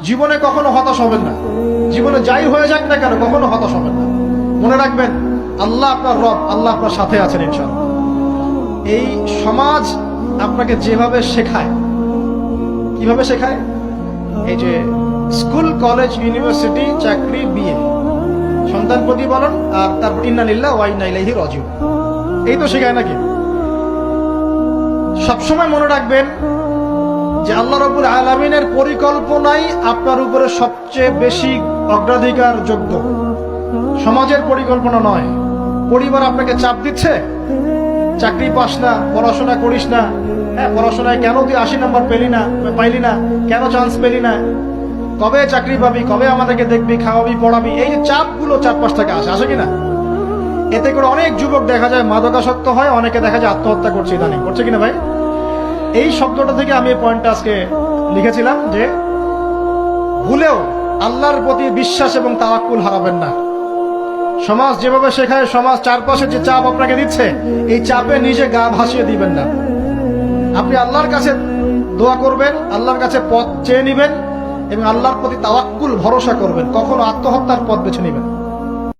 জীবনে কখনো হতাশ হবেন না। জীবনে যাই হয়ে যাক না কেন কখনো হতাশ হবেন না। মনে রাখবেন আল্লাহ আপনার রব, আল্লাহ আপনার সাথে আছেন ইনশাআল্লাহ। এই সমাজ আপনাকে যেভাবে শেখায়, কিভাবে শেখায়, এই যে স্কুল, কলেজ, ইউনিভার্সিটি, চাকরি, বিয়ে, সন্তান প্রতিপালন, আর তারপর ইন্না লিল্লাহি ওয়া ইন্না ইলাইহি রাজিউন, এই তো শেখায় নাকি? সবসময় মনে রাখবেন যে আল্লাহ রাব্বুল আলামিনের পরিকল্পনাই আপনার উপরে সবচেয়ে বেশি অগ্রাধিকার যোগ্য, সমাজের পরিকল্পনা নয়। পরিবার আপনাকে চাপ দিচ্ছে, চাকরি পাস না, পড়াশোনা করিস না, হ্যাঁ পড়াশোনায় কেন তুই 80 নম্বর পাইলি না, কেন চান্স পেলি না, কবে চাকরি পাবি, কবে আমাদেরকে দেখবি, খাওয়াবি, পড়াবি, এই যে চাপগুলো চারপাশ থেকে আসে কিনা, এতে করে অনেক যুবক দেখা যায় মাদকাসক্ত হয়, অনেকে দেখা যায় আত্মহত্যা করছে, ইদানিং করছে কিনা ভাই? এই শব্দটা থেকে আমি এই পয়েন্টটা আজকে লিখেছিলাম যে ভুলেও আল্লাহর প্রতি বিশ্বাস এবং তাওয়াক্কুল হারাবেন না। সমাজ যেভাবে শেখায়, সমাজ চারপাশে যে চাপ আপনাকে দিচ্ছে, এই চাপে নিজে গা ভাসিয়ে দিবেন না। আপনি আল্লাহর কাছে দোয়া করবেন, আল্লাহর কাছে পথ চেয়ে নিবেন এবং আল্লাহর প্রতি তাওয়াক্কুল ভরসা করবেন, কখনো আত্মহত্যার পথ বেছে নিবেন।